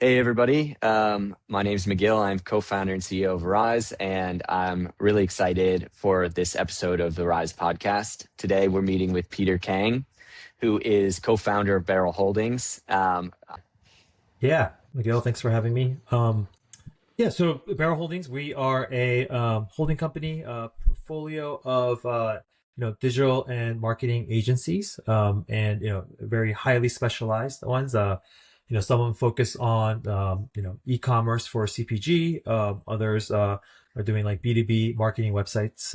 Hey everybody, my name is Macgill. I'm co-founder and CEO of Rise, and I'm really excited for this episode of the Rise podcast. Today we're meeting with Peter Kang, who is co-founder of Barrel Holdings. Yeah, Miguel, thanks for having me. Yeah, so Barrel Holdings, we are a holding company, portfolio of digital and marketing agencies, and very highly specialized ones. Some of them focus on e-commerce for CPG. Others are doing like B2B marketing websites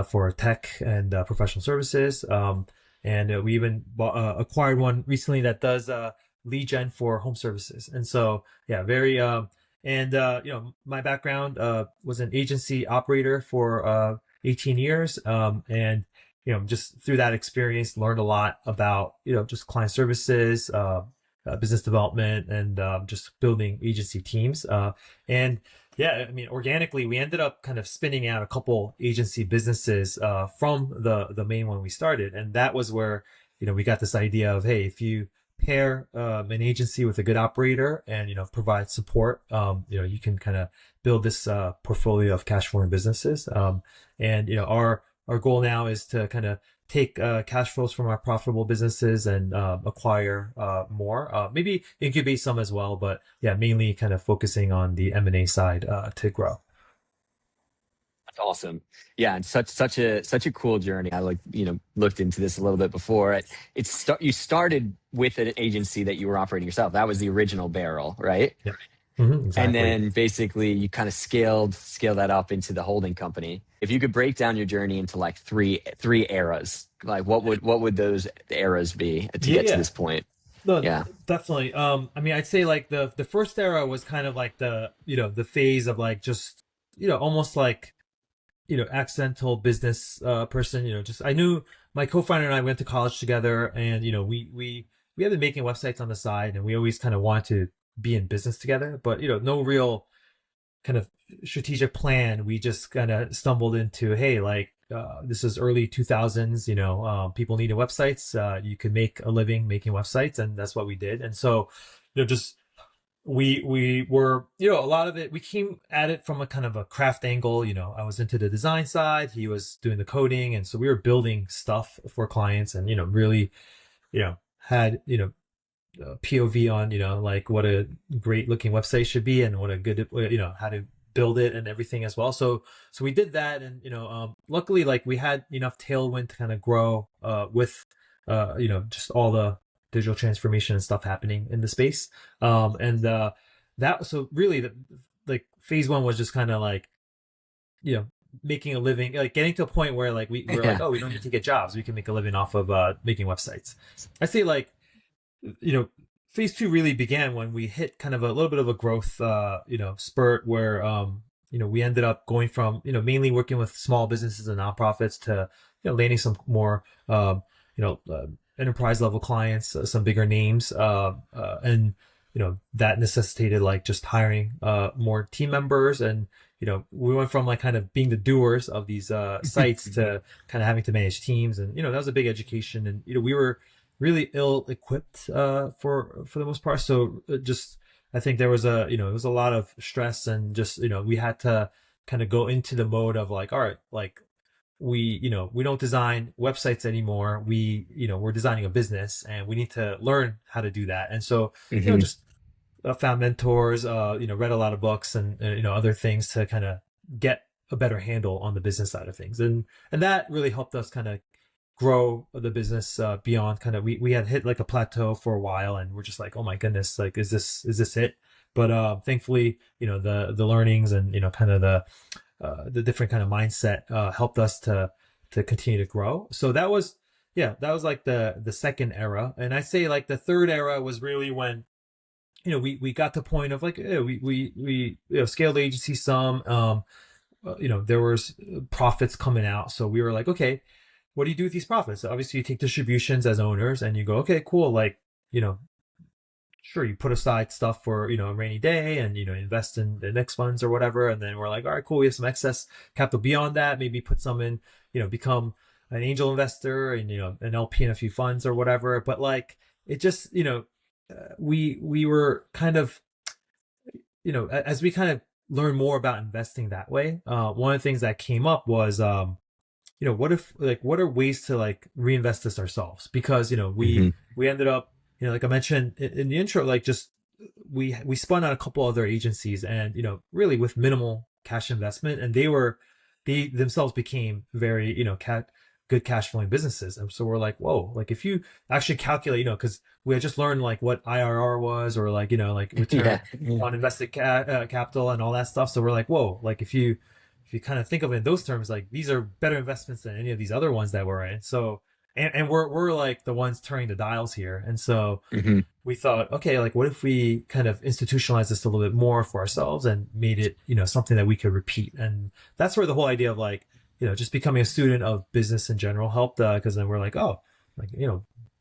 for tech and professional services. And we even acquired one recently that does lead gen for home services. And so yeah, very my background was an agency operator for 18 years, and just through that experience, learned a lot about just client services, business development, and just building agency teams. And yeah, I mean, organically, we ended up kind of spinning out a couple agency businesses from the main one we started, and that was where we got this idea of, hey, if you pair an agency with a good operator and provide support, you can kind of build this portfolio of cash flowing businesses. And our goal now is to kind of take cash flows from our profitable businesses and acquire more, maybe incubate some as well, but yeah, mainly kind of focusing on the M&A side to grow. That's awesome. Yeah, and such a cool journey. I looked into this a little bit before. You started with an agency that you were operating yourself. That was the original Barrel, right? Yeah. And Exactly. then basically you kind of scale that up into the holding company. If you could break down your journey into like three eras, like what would those eras be to Yeah, get to yeah. this point? No, Yeah. definitely. I mean, I'd say like the first era was kind of like the phase of like just almost like accidental business person. Just I knew my co-founder and I went to college together, and we had been making websites on the side, and we always kind of wanted to be in business together, but no real kind of strategic plan. We just kind of stumbled into, hey, like this is early 2000s, people needed websites. You could make a living making websites, and that's what we did. And so just we were a lot of it, we came at it from a kind of a craft angle. I was into the design side, he was doing the coding, and so we were building stuff for clients, and really had POV on like what a great looking website should be, and what a good how to build it and everything as well. So we did that, and luckily, like, we had enough tailwind to kind of grow with just all the digital transformation and stuff happening in the space. And that so really like phase one was just kind of like you know making a living, like getting to a point where like we were like, Yeah. oh, we don't need to get jobs, we can make a living off of making websites. I say like you know, phase two really began when we hit kind of a little bit of a growth, spurt where, we ended up going from, mainly working with small businesses and nonprofits to, landing some more, you know, uh, enterprise level clients, some bigger names, and that necessitated like just hiring more team members. And we went from like kind of being the doers of these sites to kind of having to manage teams. And that was a big education. And we were really ill equipped for the most part. So just I think there was it was a lot of stress, and just we had to kind of go into the mode of like, all right, like we don't design websites anymore. We're designing a business, and we need to learn how to do that. And so Hmm. just found mentors, read a lot of books, and other things to kind of get a better handle on the business side of things. And that really helped us kind of grow the business beyond kind of, we had hit like a plateau for a while, and we're just like, oh my goodness, like is this it? But thankfully, the learnings, and kind of the different kind of mindset helped us to continue to grow. So that was, yeah, that was like the second era. And I say like the third era was really when we got to the point of like, we scaled the agency some. There was profits coming out, so we were like, okay, what do you do with these profits? So obviously, you take distributions as owners, and you go, okay, cool. Like, you know, sure, you put aside stuff for a rainy day, and invest in the next funds or whatever. And then we're like, all right, cool. We have some excess capital beyond that. Maybe put some in, become an angel investor, and an LP in a few funds or whatever. But like, it just we were kind of, as we kind of learned more about investing that way, one of the things that came up was, what if, like, what are ways to like reinvest this ourselves? Because Hmm. we ended up, like I mentioned in the intro, like just we spun out a couple other agencies, and really with minimal cash investment, and they themselves became very good cash flowing businesses. And so we're like, whoa, like if you actually calculate, because we had just learned like what IRR was, or like like return Yeah. on invested capital and all that stuff. So we're like, whoa, like if you kind of think of it in those terms, like these are better investments than any of these other ones that we're in. So and we're like the ones turning the dials here. And so Hmm. we thought, okay, like what if we kind of institutionalize this a little bit more for ourselves and made it, something that we could repeat. And that's where the whole idea of like, just becoming a student of business in general helped, because then we're like, oh, like,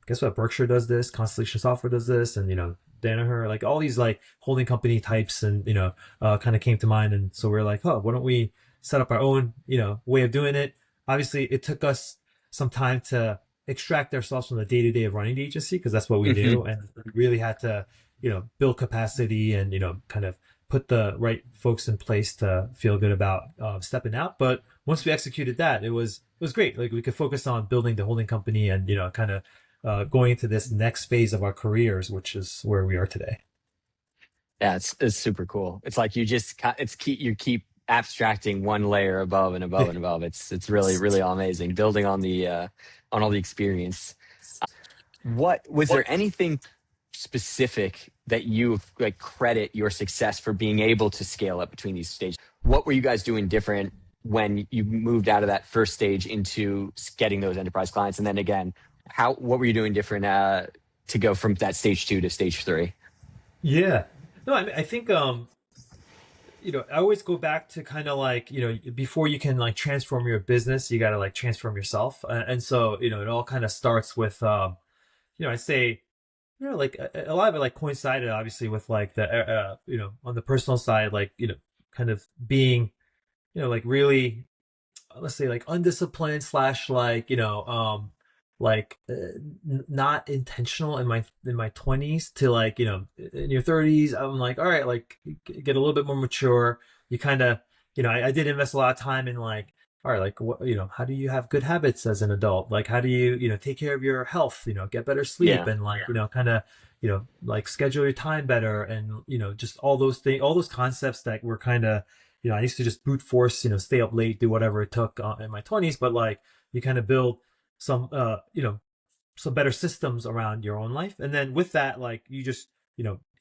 guess what? Berkshire does this, Constellation Software does this, and, Danaher, like all these like holding company types, and, kind of came to mind. And so we're like, oh, why don't we set up our own, way of doing it? Obviously, it took us some time to extract ourselves from the day to day of running the agency, because that's what we Hmm. knew, and we really had to build capacity and kind of put the right folks in place to feel good about stepping out. But once we executed that, it was great. Like we could focus on building the holding company and kind of going into this next phase of our careers, which is where we are today. Yeah, it's super cool. It's like you keep abstracting one layer above and above and above. It's really really amazing, building on all the experience. What was there anything specific that you like credit your success for being able to scale up between these stages? What were you guys doing different when you moved out of that first stage into getting those enterprise clients, and then again, what were you doing different to go from that stage 2 to stage 3? Yeah. No, I think I always go back to kind of like, before you can like transform your business, you got to like transform yourself. And so, it all kind of starts with I say, like a lot of it like coincided obviously with like the on the personal side, like, kind of being, like really, let's say like undisciplined slash like like not intentional in my 20s, to like in your 30s. I'm like, all right, like get a little bit more mature. You kind of I did invest a lot of time in like, all right, like what, how do you have good habits as an adult? Like how do you take care of your health, get better sleep, Yeah. and like kind of like schedule your time better, and just all those things, all those concepts that were kind of I used to just brute force, stay up late, do whatever it took in my 20s. But like you kind of build some, some better systems around your own life. And then with that, like you just,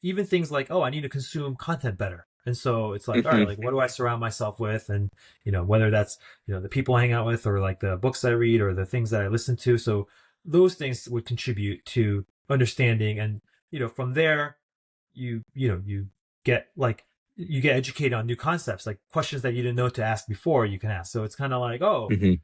even things like, oh, I need to consume content better. And so it's like, all right, Hmm. like what do I surround myself with? And, whether that's, the people I hang out with, or like the books I read, or the things that I listen to. So those things would contribute to understanding. And, from there, you get like, you get educated on new concepts, like questions that you didn't know to ask before, you can ask. So it's kind of like, oh, Hmm.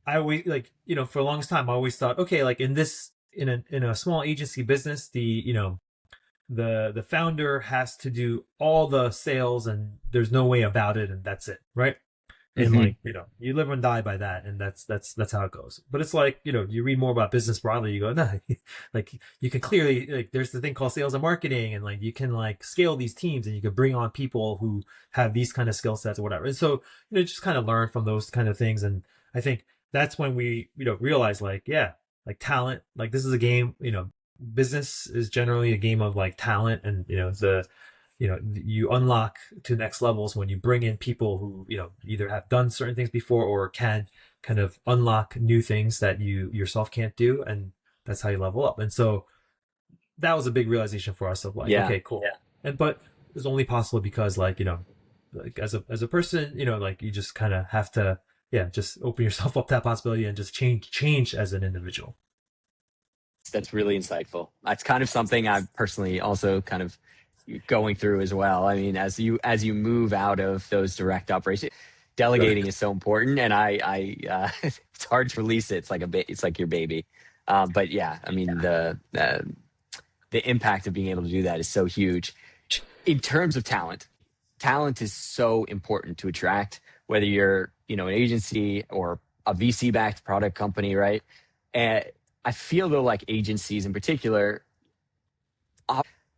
I always like, for the longest time, I always thought, okay, like in a small agency business, the founder has to do all the sales, and there's no way about it, and that's it, right? And Hmm. like, you live and die by that, and that's how it goes. But it's like, you read more about business broadly, you go, no, like you can clearly, like there's the thing called sales and marketing, and like you can like scale these teams, and you can bring on people who have these kind of skill sets or whatever. And so just kind of learn from those kind of things. And I think that's when we realize, like, yeah, like talent, like this is a game, business is generally a game of like talent. And you unlock to next levels when you bring in people who either have done certain things before, or can kind of unlock new things that you yourself can't do. And that's how you level up. And so that was a big realization for us of like, Yeah. okay, cool. And but it's only possible because like like as a person, like you just kind of have to, yeah, just open yourself up to that possibility, and just change as an individual. That's really insightful. That's kind of something I'm personally also kind of going through as well. I mean, as you move out of those direct operations, delegating is so important, and it's hard to release it. It's like it's like your baby. But yeah, I mean the impact of being able to do that is so huge. In terms of talent, talent is so important to attract, whether you're an agency or a VC backed product company, right? And I feel though like agencies in particular,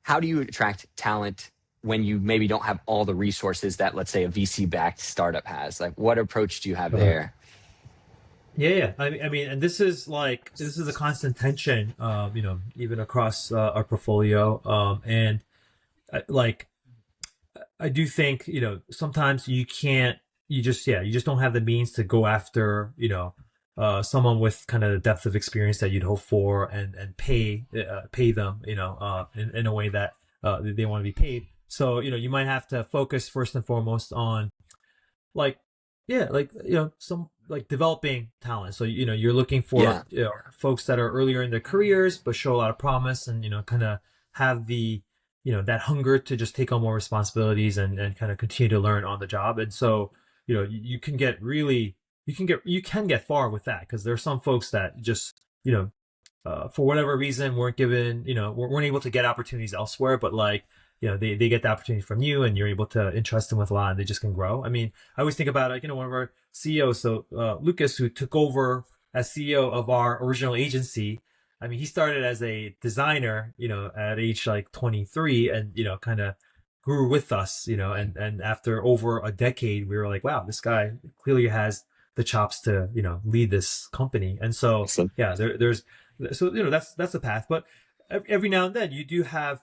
How do you attract talent when you maybe don't have all the resources that, let's say, a VC backed startup has? Like, what approach do you have Uh, there? yeah, yeah. I mean, and this is a constant tension, even across our portfolio. And like I do think, sometimes you just don't have the means to go after, someone with kind of the depth of experience that you'd hope for, and pay them, in a way that they want to be paid. So, you might have to focus first and foremost on, like, yeah, like, some like developing talent. So, you're looking for, Yeah. folks that are earlier in their careers but show a lot of promise, and kind of have the, that hunger to just take on more responsibilities, and kind of continue to learn on the job. And so, you can get really, you can get far with that, because there are some folks that just, for whatever reason weren't given, weren't able to get opportunities elsewhere, but like, they get the opportunity from you, and you're able to entrust them with a lot, and they just can grow. I mean, I always think about, like, one of our CEOs, so Lucas, who took over as CEO of our original agency. I mean, he started as a designer, at age like 23, and, kind of grew with us, and after over a decade, we were like, wow, this guy clearly has the chops to, lead this company. And so, Awesome. yeah, there's so, that's the path. But every now and then you do have,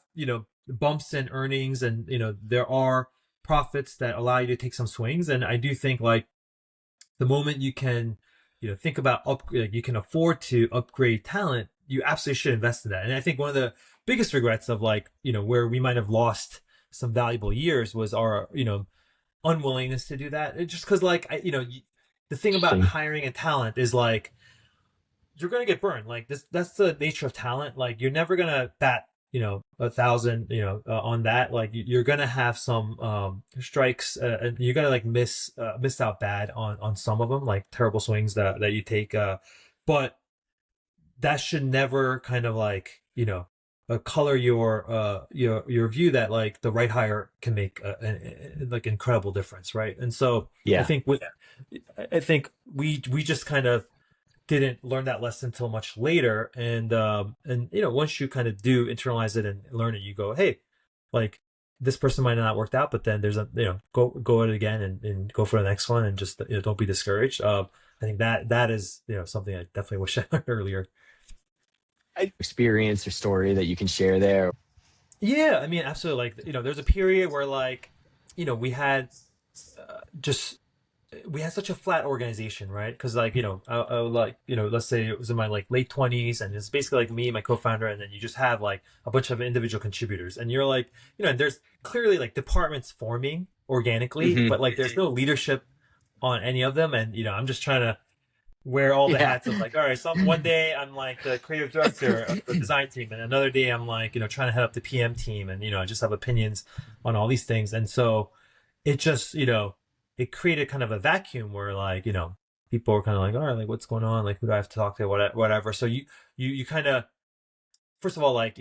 bumps in earnings, and there are profits that allow you to take some swings. And I do think, like, the moment you can, think about like, you can afford to upgrade talent, you absolutely should invest in that. And I think one of the biggest regrets of, like, where we might have lost some valuable years was our, unwillingness to do that. Just because, like, the thing about Interesting. hiring a talent is, like, you're gonna get burned. Like, this, that's the nature of talent. Like, you're never gonna bat, 1,000, on that. Like, you're gonna have some strikes, and you're gonna, like, miss out bad on some of them, like terrible swings that you take. But that should never kind of, like, color your view that, like, the right hire can make like incredible difference, right? And so I Yeah. think we just kind of didn't learn that lesson until much later. And once you kind of do internalize it and learn it, you go, hey, like, this person might not have worked out, but then there's a, go at it again, and go for the next one, and just, don't be discouraged. I think that is, something I definitely wish I learned earlier. Experience or story that you can share there? Yeah, I mean, absolutely. Like, there's a period where, like, we had, just we had such a flat organization, right? Because, like, like, let's say it was in my, like, late 20s, and it's basically like me, my co-founder, and then you just have, like, a bunch of individual contributors, and you're like, and there's clearly, like, departments forming organically, Hmm. but, like, there's no leadership on any of them. And, I'm just trying to wear all the Yeah. hats of, like, all right, some one day I'm like the creative director of the design team, and another day I'm like, trying to head up the PM team, and, I just have opinions on all these things. And so it just, it created kind of a vacuum where, like, people were kind of like, all right, like, what's going on? Like, who do I have to talk to? Whatever. So you kind of, first of all, like,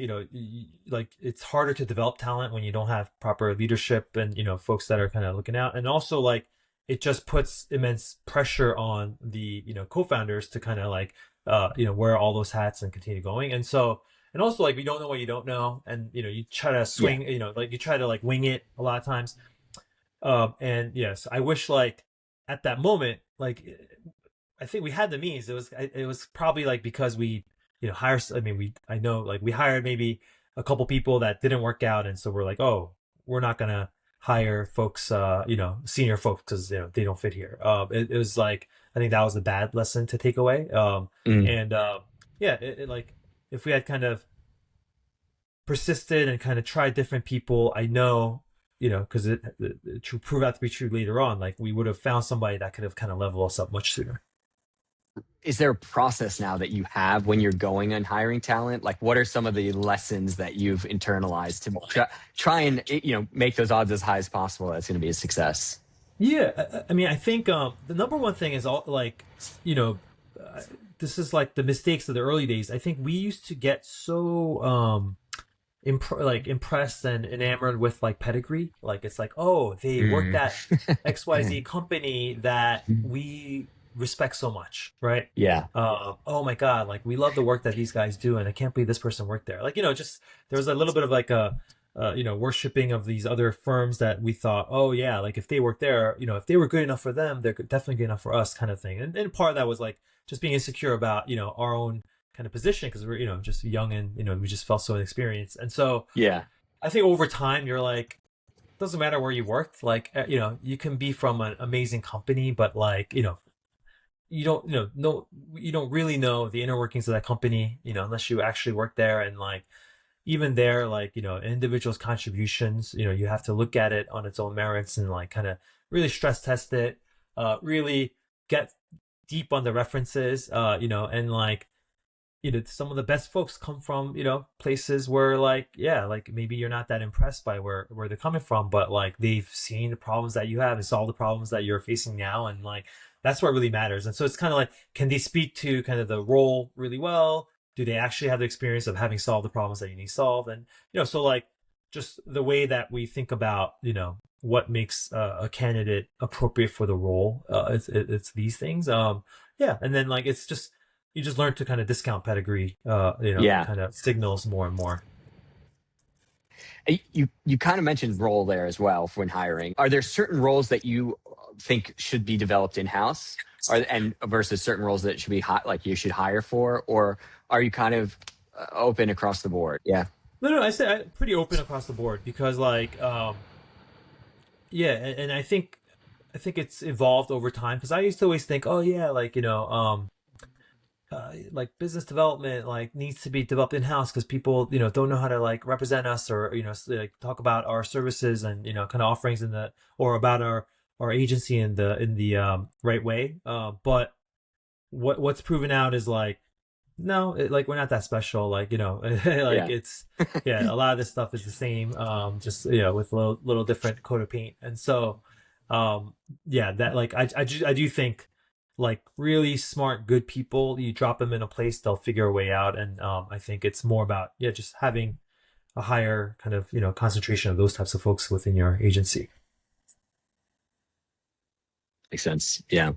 like, it's harder to develop talent when you don't have proper leadership, and, folks that are kind of looking out. And also, like, it just puts immense pressure on the, co-founders to kind of, like, wear all those hats and continue going. And so, and also, like, we don't know what you don't know. And, you try to Yeah. swing, like, you try to, like, wing it a lot of times. And yes, I wish, like, at that moment, like, I think we had the means. It was probably, like, because we, hire. I mean, I know, like, we hired maybe a couple people that didn't work out, and so we're like, oh, we're not gonna hire folks, senior folks, because, they don't fit here. It was like, I think that was a bad lesson to take away. Mm. And Yeah, like, if we had kind of persisted and kind of tried different people, I know, because it proved out to be true later on, like, we would have found somebody that could have kind of leveled us up much sooner. Is there a process now that you have when you're going and hiring talent? Like, what are some of the lessons that you've internalized to try and, make those odds as high as possible that's going to be a success? Yeah, I mean, I think the number one thing is all, like, you know, uh, this is like the mistakes of the early days. I think we used to get so like, impressed and enamored with, like, pedigree. Like, it's like, oh, they worked Mm. at XYZ company that we respect so much, right? Yeah. Oh my God, like we love the work that these guys do, and I can't believe this person worked there. Like, just there was a little bit of like a worshiping of these other firms that we thought, oh yeah, like if they worked there, if they were good enough for them, they're definitely good enough for us, kind of thing. And part of that was like just being insecure about our own kind of position because we're just young and we just felt so inexperienced. And so Yeah. I think over time you're like, doesn't matter where you worked, like you can be from an amazing company, but like you don't no you don't really know the inner workings of that company, unless you actually work there. And like even there, like an individual's contributions, you have to look at it on its own merits and like kind of really stress test it, really get deep on the references, and like some of the best folks come from places where like yeah, like maybe you're not that impressed by where they're coming from, but like they've seen the problems that you have and solved the problems that you're facing now, and like that's what really matters. And so it's kind of like, can they speak to kind of the role really well? Do they actually have the experience of having solved the problems that you need solved? And so like just the way that we think about what makes a candidate appropriate for the role, it's these things. Yeah, and then like it's just you just learn to kind of discount pedigree, Yeah. kind of signals more and more. You kind of mentioned role there as well when hiring. Are there certain roles that you think should be developed in house, or and versus certain roles that should be like you should hire for, or are you kind of open across the board? Yeah. No, I say pretty open across the board because like yeah, and I think it's evolved over time because I used to always think, oh yeah, like like business development like needs to be developed in house because people don't know how to like represent us or like talk about our services and kind of offerings in the or about our agency in the right way. But what's proven out is like no, like we're not that special. Like like Yeah. it's yeah, a lot of this stuff is the same, just with a little different coat of paint. And so, yeah, that like I do think like really smart, good people, you drop them in a place, they'll figure a way out. And I think it's more about yeah, just having a higher kind of concentration of those types of folks within your agency. Makes sense. Yeah.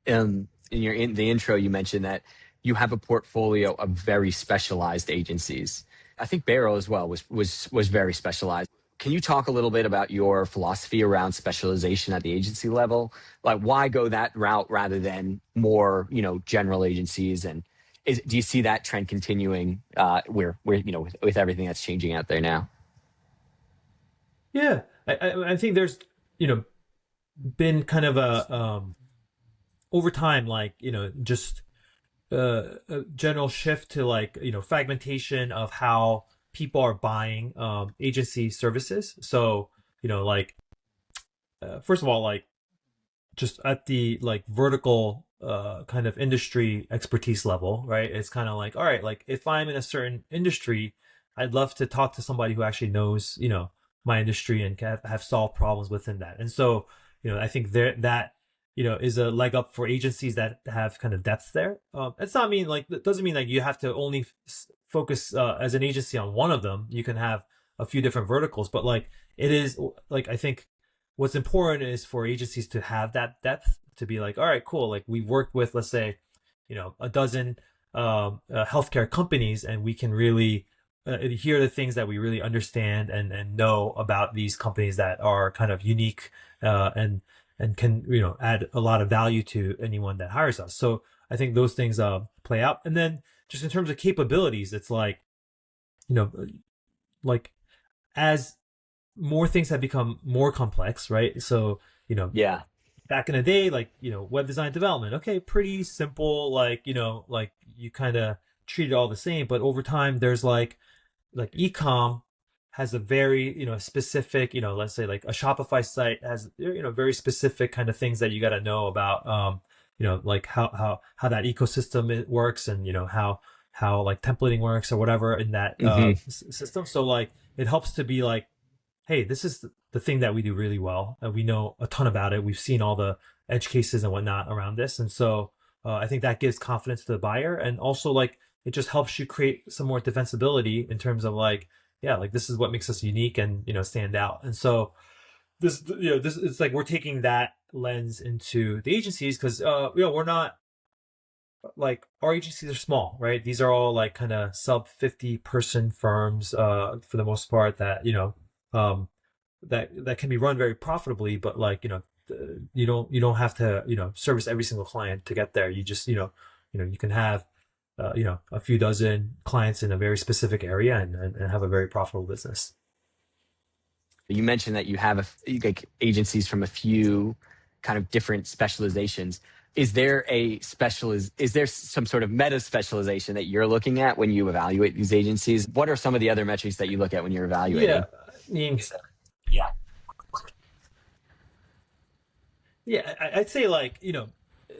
In the intro, you mentioned that you have a portfolio of very specialized agencies. I think Barrow as well was very specialized. Can you talk a little bit about your philosophy around specialization at the agency level? Like, why go that route rather than more, general agencies? And do you see that trend continuing? Where with everything that's changing out there now? Yeah, I think there's you know been kind of a over time like just a general shift to like fragmentation of how people are buying agency services. So like first of all, like just at the like vertical kind of industry expertise level, right? It's kind of like, all right, like if I'm in a certain industry, I'd love to talk to somebody who actually knows my industry and can have solved problems within that. And so I think there that is a leg up for agencies that have kind of depth there. It's not mean like that doesn't mean like you have to only focus as an agency on one of them. You can have a few different verticals, but like it is like I think what's important is for agencies to have that depth to be like, all right, cool. Like we've worked with, let's say, a dozen healthcare companies, and we can really adhere to things that we really understand and know about these companies that are kind of unique and can add a lot of value to anyone that hires us. So I think those things play out. And then just in terms of capabilities, it's like you know like as more things have become more complex, right? So Yeah. back in the day, like web design development, okay, pretty simple, like like you kind of treat it all the same. But over time there's like ecom has a very specific, let's say like a Shopify site has very specific kind of things that you got to know about, like how that ecosystem works, and how like templating works or whatever in that Hmm. system. So like it helps to be like, hey, this is the thing that we do really well, and we know a ton about it. We've seen all the edge cases and whatnot around this, and so I think that gives confidence to the buyer, and also like it just helps you create some more defensibility in terms of like, yeah, like this is what makes us unique and stand out. And so this it's like we're taking that lens into the agencies because we're not like our agencies are small, right? These are all like kind of sub 50 person firms for the most part that um that can be run very profitably, but like you don't have to service every single client to get there. You just you can have a few dozen clients in a very specific area and have a very profitable business. You mentioned that you have like agencies from a few kind of different specializations. Is there is there some sort of meta specialization that you're looking at when you evaluate these agencies? What are some of the other metrics that you look at when you're Yeah, evaluating? I mean, Yeah. yeah, I'd say like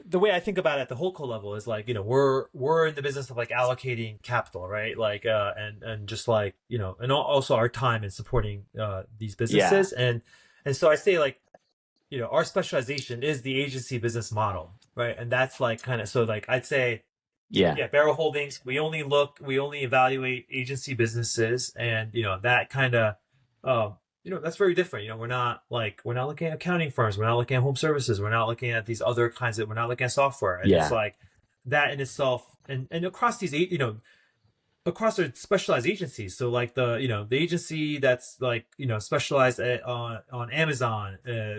the way I think about it at the whole co level is like we're in the business of like allocating capital, right? Like and just like and also our time in supporting these Yeah. businesses and so I say like our specialization is the agency business model, right? And that's like kind of so like I'd say Yeah. yeah, Barrel Holdings, we only evaluate agency businesses, and that kind of, that's very different. We're not looking at accounting firms, we're not looking at home services, we're not looking at these other kinds of, we're not looking at software, and it's Yeah. like that in itself, and across these eight, across our specialized agencies. So like the agency that's like specialized on Amazon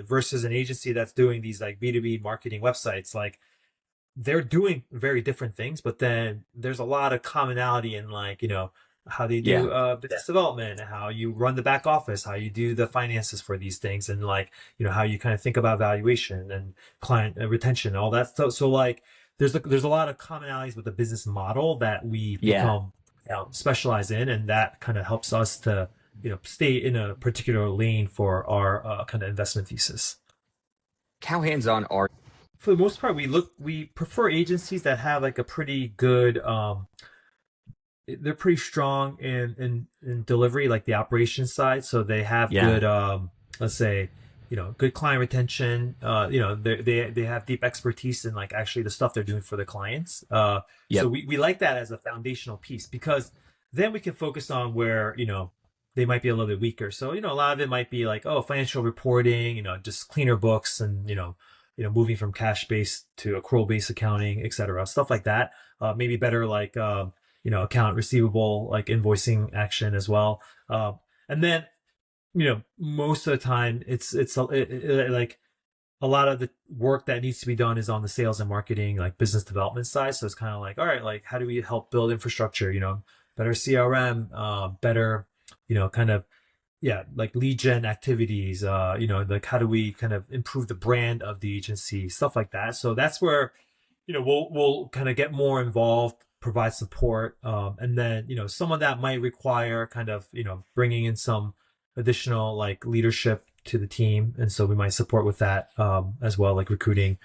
versus an agency that's doing these like B2B marketing websites, like they're doing very different things, but then there's a lot of commonality in like, how they Yeah. do business development, how you run the back office, how you do the finances for these things, and like, how you kind of think about valuation and client retention and all that stuff. So like there's a lot of commonalities with the business model that we've Yeah. become specialized in, and that kind of helps us to, stay in a particular lane for our kind of investment thesis. How hands-on are For the most part, we prefer agencies that have like a pretty good they're pretty strong in delivery, like the operations side. So they have yeah. good let's say good client retention. They have deep expertise in like actually the stuff they're doing for the clients. So Yep. we like that as a foundational piece because then we can focus on where they might be a little bit weaker. So a lot of it might be like, oh, financial reporting, just cleaner books, and moving from cash based to accrual based accounting, etc. Stuff like that. Maybe better like account receivable, like invoicing action as well. And then most of the time like a lot of the work that needs to be done is on the sales and marketing, like business development side. So it's kind of like, all right, like how do we help build infrastructure? Better CRM, better, kind of yeah, like lead gen activities, like how do we kind of improve the brand of the agency, stuff like that. So that's where, we'll kind of get more involved, provide support. And then, some of that might require kind of, bringing in some additional like leadership to the team. And so we might support with that, as well, like recruiting,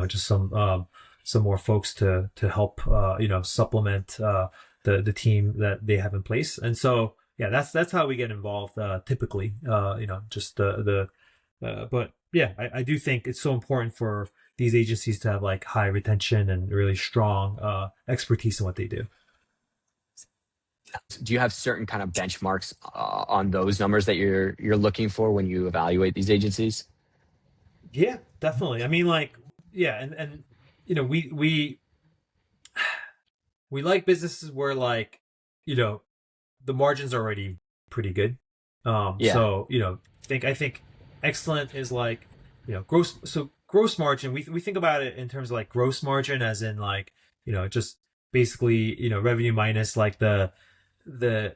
just some more folks to help, supplement, the team that they have in place. And so, yeah, that's how we get involved typically. Just but yeah, I do think it's so important for these agencies to have like high retention and really strong expertise in what they do. Do you have certain kind of benchmarks on those numbers that you're looking for when you evaluate these agencies? Yeah, definitely. I mean, like, yeah, and we like businesses where like you know the margins are already pretty good. Yeah. So I think excellent is like gross. So gross margin, we think about it in terms of like gross margin, as in like just basically revenue minus like the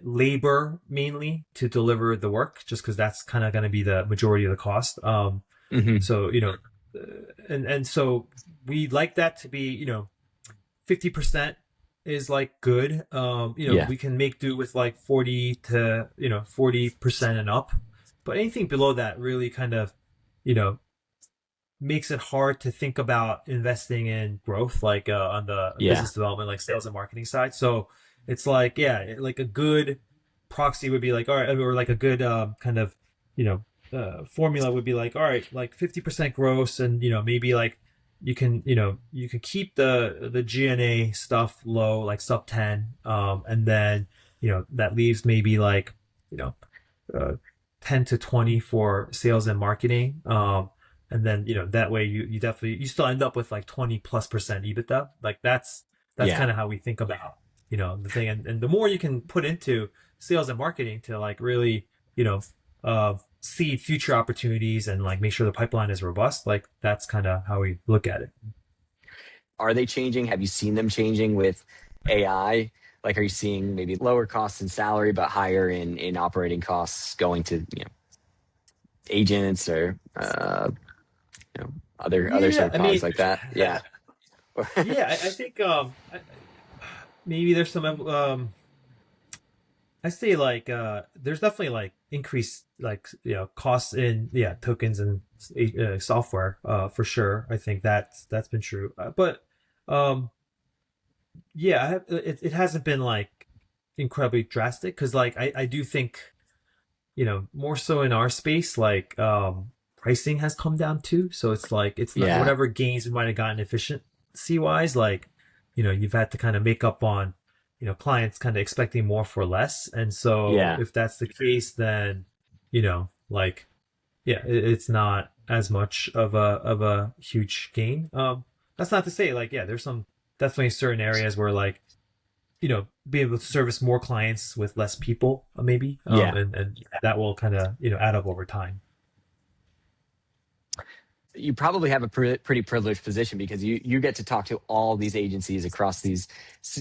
labor mainly to deliver the work, just because that's kind of going to be the majority of the cost. Hmm. So and so we like that to be 50% is like good. Yeah. We can make do with like 40 to 40% and up, but anything below that really kind of you know makes it hard to think about investing in growth, like on the Yeah. business development, like sales and marketing side. So it's like, yeah, like a good proxy would be like, all right, or like a good kind of, you know, formula would be like, all right, like 50% gross, and maybe like you can keep the G&A stuff low, like sub 10, and then that leaves maybe like you know uh, 10 to 20 for sales and marketing. And then, that way you definitely, you still end up with like 20+% EBITDA. Like that's Yeah. kind of how we think about, the thing. And the more you can put into sales and marketing to like really, you know, seed future opportunities and like make sure the pipeline is robust, like that's kind of how we look at it. Are they changing? Have you seen them changing with AI? Like, are you seeing maybe lower costs in salary, but higher in operating costs going to, agents or, other Yeah, sort of I cogs mean, like that? Yeah. yeah, I think maybe there's some I say like there's definitely like increased like costs in tokens and software for sure. I think that's been true, but um yeah, it hasn't been like incredibly drastic because like I do think more so in our space like pricing has come down too. So it's like it's not Yeah. whatever gains we might have gotten efficiency wise, like you've had to kind of make up on clients kind of expecting more for less. And so Yeah. if that's the case, then like yeah, it's not as much of a huge gain. That's not to say like yeah, there's some definitely certain areas where like be able to service more clients with less people, maybe, Yeah. and that will kind of add up over time. You probably have a pretty privileged position because you get to talk to all these agencies across these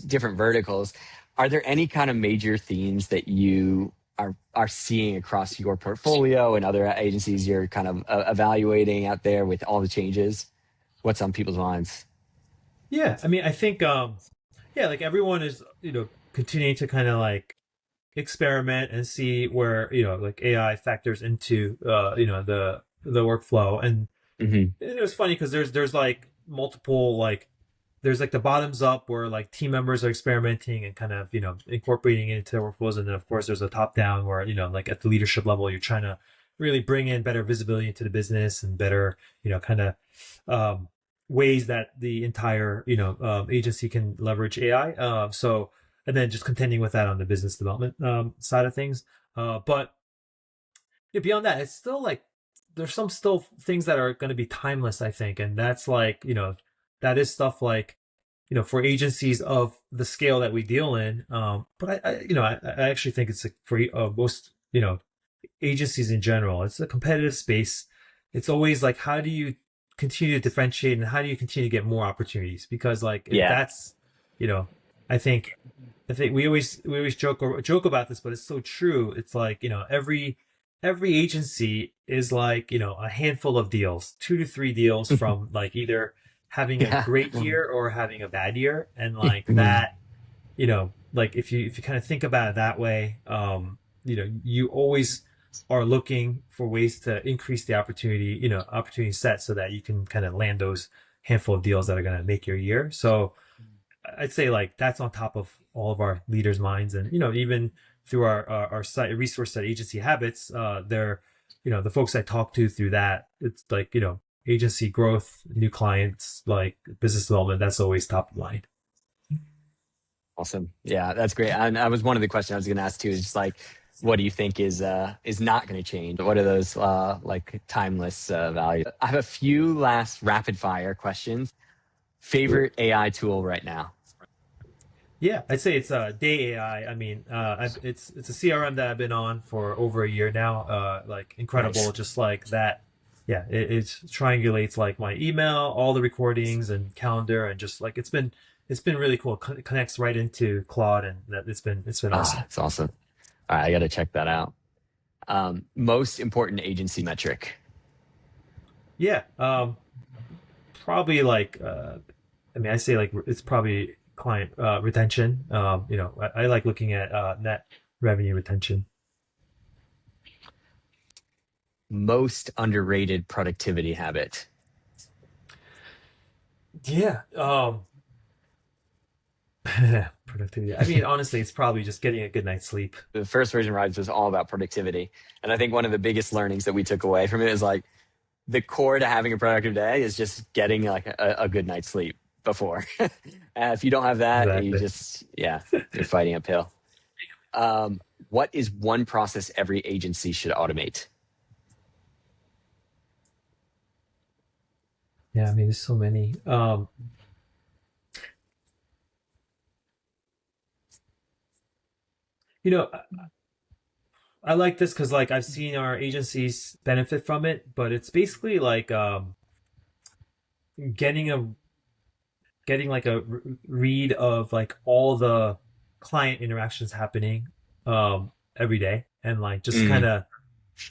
different verticals. Are there any kind of major themes that you are seeing across your portfolio and other agencies you're kind of evaluating out there with all the changes? What's on people's minds? Yeah, I mean, I think yeah, like everyone is continuing to kind of like experiment and see where like AI factors into the workflow. And Hmm. it was funny because there's like multiple like there's like the bottoms up where like team members are experimenting and kind of incorporating it into their workflows, and then of course there's a top down where like at the leadership level you're trying to really bring in better visibility into the business and better kind of um, ways that the entire agency can leverage AI. So and then just contending with that on the business development side of things. But yeah, beyond that, it's still like there's some still things that are going to be timeless, I think, and that's like that is stuff like for agencies of the scale that we deal in. But I actually think it's like for most agencies in general, it's a competitive space. It's always like how do you continue to differentiate and how do you continue to get more opportunities? Because like Yeah. that's you know I think we always joke about this, but it's so true. It's like every agency is like a handful of deals, 2 to 3 deals from like either having a Yeah. great year or having a bad year, and like Mhm. that like if you kind of think about it that way, you always are looking for ways to increase the opportunity set so that you can kind of land those handful of deals that are going to make your year. So I'd say like that's on top of all of our leaders' minds, and even through our site resource site agency habits, they're the folks I talk to through that. It's like agency growth, new clients, like business development. That's always top of mind. Awesome. Yeah, that's great. And I was one of the questions I was going to ask too is just like, what do you think is not going to change? What are those like timeless values? I have a few last rapid fire questions. Favorite AI tool right now? Yeah, I'd say it's Day AI. I mean, it's a CRM that I've been on for over a year now. Like Nice. incredible, just like that. Yeah, it triangulates like my email, all the recordings and calendar, and just like it's been really cool. Connects right into Claude, and that it's been Ah, awesome. it's awesome. All right, I got to check that out. Most important agency metric. Yeah, probably like I mean, I say like it's probably client retention. I like looking at net revenue retention. Most underrated productivity habit. Yeah. Productivity. I mean, honestly, it's probably just getting a good night's sleep. The first version of Rise was all about productivity. And I think one of the biggest learnings that we took away from it is like the core to having a productive day is just getting like a good night's sleep before. If you don't have that, you Exactly. just, yeah, you're fighting uphill. What is one process every agency should automate? Yeah, I mean, there's so many. You know, I like this because like I've seen our agencies benefit from it, but it's basically like getting a getting like a read of like all the client interactions happening every day, and like just kind Mm, of,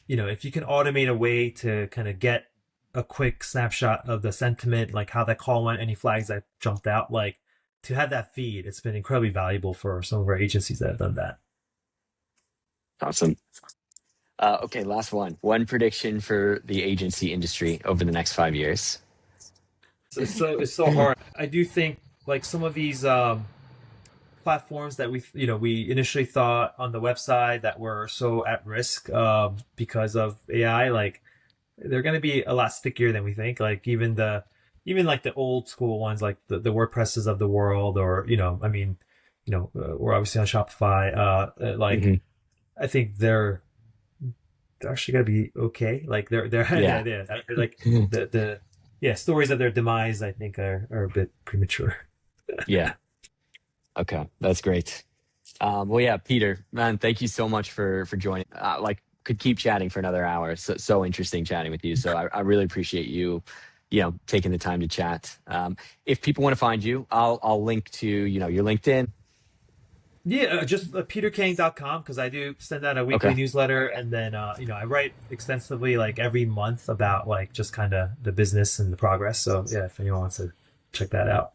if you can automate a way to kind of get a quick snapshot of the sentiment, like how that call went, any flags that jumped out, like to have that feed, it's been incredibly valuable for some of our agencies that have done that. awesome. Okay, last one. One prediction for the agency industry over the next 5 years. It's so hard. I do think like some of these platforms that we initially thought on the website that were so at risk because of AI, like they're going to be a lot stickier than we think. Like even like the old school ones, like the WordPresses of the world, or I mean, we're obviously on Shopify. Like Hmm. I think they're actually going to be okay. Like they're Yeah. they're like the yeah, stories of their demise I think are a bit premature. Yeah. Okay, that's great. Well, yeah, Peter, man, thank you so much for joining. Like, could keep chatting for another hour. So interesting chatting with you. So I really appreciate you, taking the time to chat. If people want to find you, I'll link to your LinkedIn. Yeah, just peterkang.com, because I do send out a weekly Okay, newsletter, and then I write extensively like every month about like just kind of the business and the progress. So yeah, if anyone wants to check that out.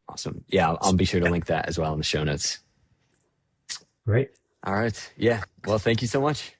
awesome. Yeah, I'll be sure to link that as well in the show notes. Great. All right. Yeah. Well, thank you so much.